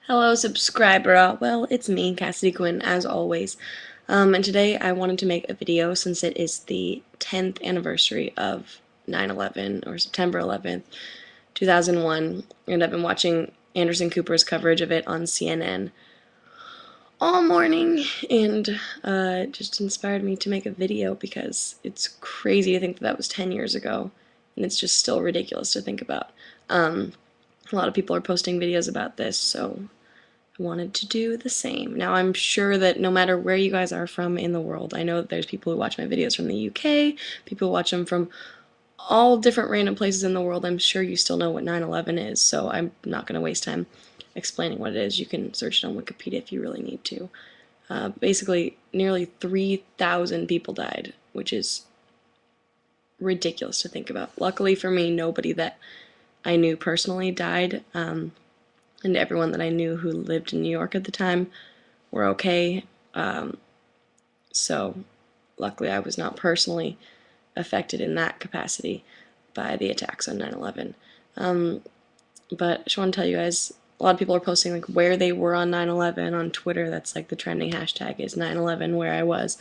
Hello, subscriber. Well, it's me, Cassidy Quinn, as always. And today I wanted to make a video since it is the 10th anniversary of 9/11, or September 11th, 2001, and I've been watching Anderson Cooper's coverage of it on CNN all morning, and it just inspired me to make a video because it's crazy to think that that was 10 years ago, and it's just still ridiculous to think about. A lot of people are posting videos about this, so I wanted to do the same. Now, I'm sure that no matter where you guys are from in the world, I know that there's people who watch my videos from the UK, people who watch them from all different random places in the world. I'm sure you still know what 9/11 is, so I'm not going to waste time explaining what it is. You can search it on Wikipedia if you really need to. Basically, nearly 3,000 people died, which is ridiculous to think about. Luckily for me, nobody that I knew personally died, and everyone that I knew who lived in New York at the time were okay. So luckily I was not personally affected in that capacity by the attacks on 9/11. But I just want to tell you guys, a lot of people are posting like where they were on 9/11 on Twitter. That's like the trending hashtag is 9/11 where I was.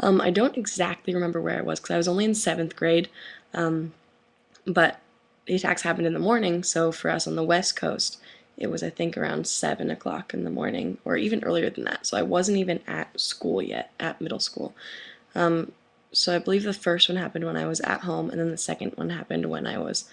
I don't exactly remember where I was because I was only in 7th grade, but the attacks happened in the morning, so for us on the West Coast, it was I think around 7 o'clock in the morning, or even earlier than that, so I wasn't even at school yet, at middle school. So I believe the first one happened when I was at home, and then the second one happened when I was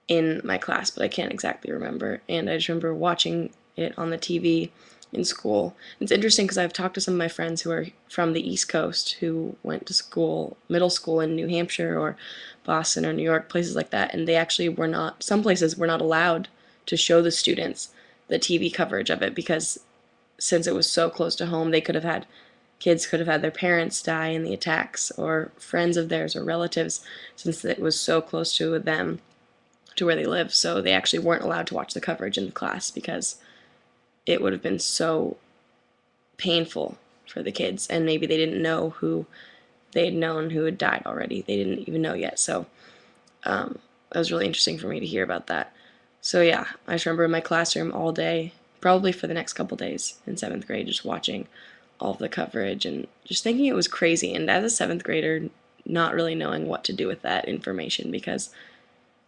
in my class, but I can't exactly remember, and I just remember watching it on the TV in school. It's interesting because I've talked to some of my friends who are from the East Coast who went to school, middle school in New Hampshire or Boston or New York, places like that, and they actually were not, some places were not allowed to show the students the TV coverage of it because since it was so close to home, they could have had, kids could have had their parents die in the attacks or friends of theirs or relatives since it was so close to them, to where they live, so they actually weren't allowed to watch the coverage in the class because it would have been so painful for the kids, and maybe they didn't know who they had known who had died already. They didn't even know yet, so that was really interesting for me to hear about that. So yeah, I just remember in my classroom all day, probably for the next couple days in 7th grade, just watching all of the coverage and just thinking it was crazy, and as a 7th grader, not really knowing what to do with that information because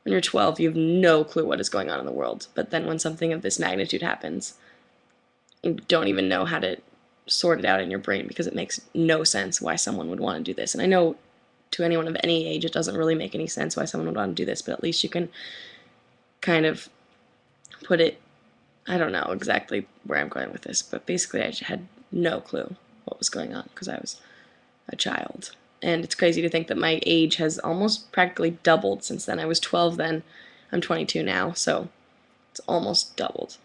when you're 12, you have no clue what is going on in the world, but then when something of this magnitude happens, you don't even know how to sort it out in your brain because it makes no sense why someone would want to do this. And I know to anyone of any age it doesn't really make any sense why someone would want to do this, but at least you can kind of put it, I don't know exactly where I'm going with this, but basically I had no clue what was going on because I was a child. And it's crazy to think that my age has almost practically doubled since then. I was 12 then, I'm 22 now, so it's almost doubled.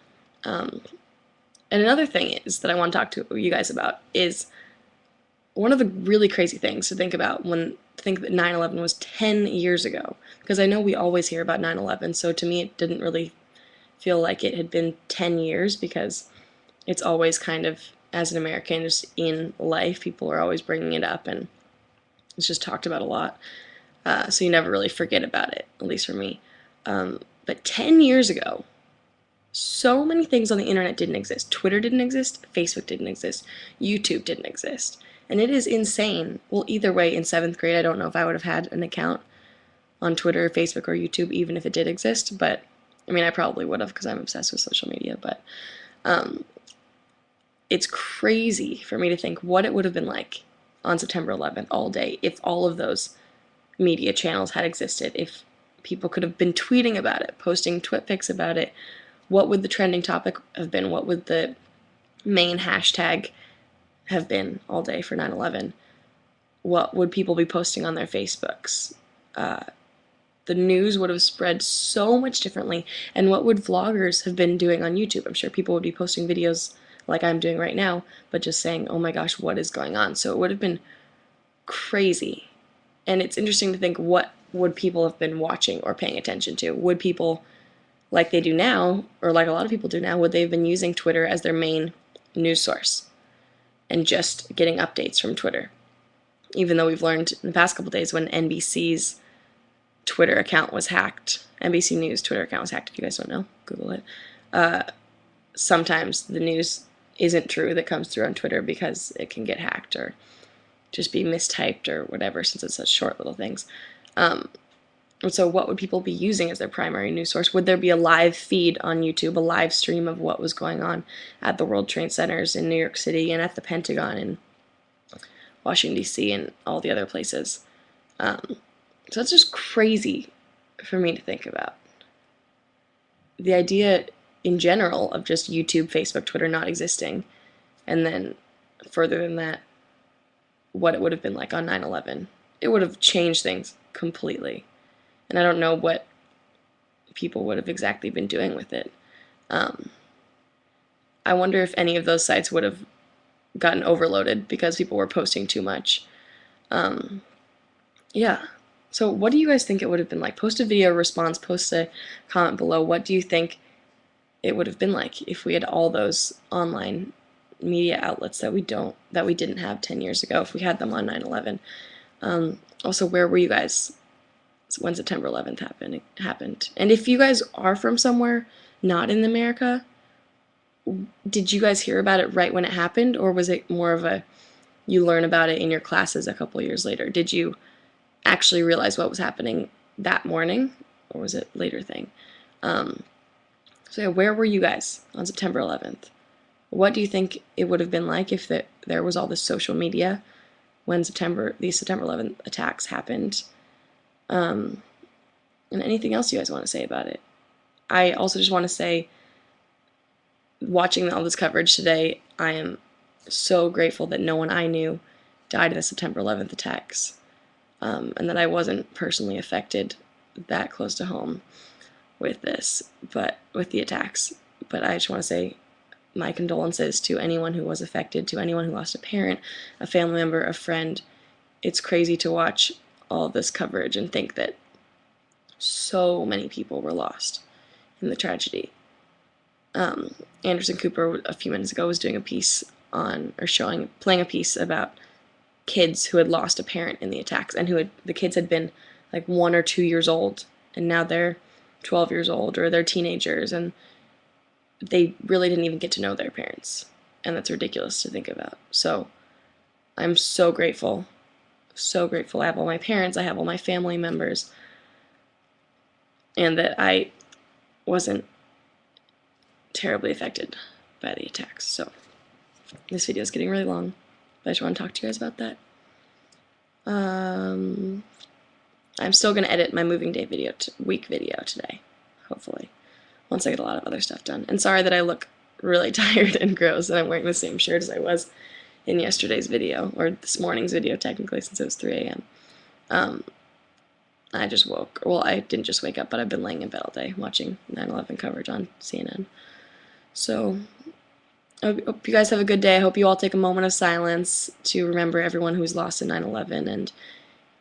And another thing is that I want to talk to you guys about is one of the really crazy things to think about when think that 9/11 was 10 years ago, because I know we always hear about 9/11, so to me it didn't really feel like it had been 10 years because it's always kind of, as an American, just in life, people are always bringing it up and it's just talked about a lot, so you never really forget about it, at least for me. But 10 years ago, so many things on the internet didn't exist. Twitter didn't exist, Facebook didn't exist, YouTube didn't exist. And it is insane. Well, either way, in 7th grade, I don't know if I would have had an account on Twitter, Facebook, or YouTube, even if it did exist, but, I mean, I probably would have because I'm obsessed with social media, but it's crazy for me to think what it would have been like on September 11th all day if all of those media channels had existed, if people could have been tweeting about it, posting twit pics about it. What would the trending topic have been? What would the main hashtag have been all day for 9/11? What would people be posting on their Facebooks? The news would have spread so much differently. And what would vloggers have been doing on YouTube? I'm sure people would be posting videos like I'm doing right now, but just saying, oh my gosh, what is going on? So it would have been crazy. And it's interesting to think, what would people have been watching or paying attention to? Would people, like they do now, or like a lot of people do now, would they have been using Twitter as their main news source and just getting updates from Twitter? Even though we've learned in the past couple days when NBC's Twitter account was hacked, NBC News Twitter account was hacked, if you guys don't know, Google it, sometimes the news isn't true that comes through on Twitter because it can get hacked or just be mistyped or whatever, since it's such short little things. And so what would people be using as their primary news source? Would there be a live feed on YouTube, a live stream of what was going on at the World Trade Centers in New York City and at the Pentagon and Washington, D.C. and all the other places? So it's just crazy for me to think about. The idea in general of just YouTube, Facebook, Twitter not existing, and then further than that, what it would have been like on 9/11. It would have changed things completely. And I don't know what people would have exactly been doing with it. I wonder if any of those sites would have gotten overloaded because people were posting too much. Yeah. So what do you guys think it would have been like? Post a video response, post a comment below. What do you think it would have been like if we had all those online media outlets that we didn't have 10 years ago, if we had them on 9/11? Also, where were you guys when September 11th happened? And if you guys are from somewhere not in America, did you guys hear about it right when it happened, or was it more of a you learn about it in your classes a couple years later? Did you actually realize what was happening that morning, or was it later thing? So yeah, where were you guys on September 11th? What do you think it would have been like if there was all this social media when these September 11th attacks happened? And anything else you guys want to say about it? I also just want to say, watching all this coverage today, I am so grateful that no one I knew died in the September 11th attacks, and that I wasn't personally affected that close to home with the attacks. But I just want to say my condolences to anyone who was affected, to anyone who lost a parent, a family member, a friend. It's crazy to watch all of this coverage and think that so many people were lost in the tragedy. Anderson Cooper a few minutes ago was doing a piece on, or playing a piece about kids who had lost a parent in the attacks, and the kids had been like 1 or 2 years old, and now they're 12 years old, or they're teenagers, and they really didn't even get to know their parents, and that's ridiculous to think about. So I'm so grateful, so grateful. I have all my parents, I have all my family members, and that I wasn't terribly affected by the attacks. So this video is getting really long, but I just want to talk to you guys about that. I'm still going to edit my moving day week video today, hopefully, once I get a lot of other stuff done. And sorry that I look really tired and gross and I'm wearing the same shirt as I was in yesterday's video, or this morning's video technically, since it was 3 a.m. I just woke, well, I didn't just wake up, but I've been laying in bed all day watching 9/11 coverage on CNN. So I hope you guys have a good day. I hope you all take a moment of silence to remember everyone who was lost in 9/11. And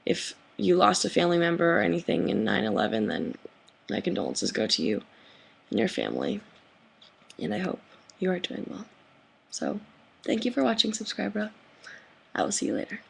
if you lost a family member or anything in 9/11, then my condolences go to you and your family. And I hope you are doing well. So thank you for watching, subscriber. I will see you later.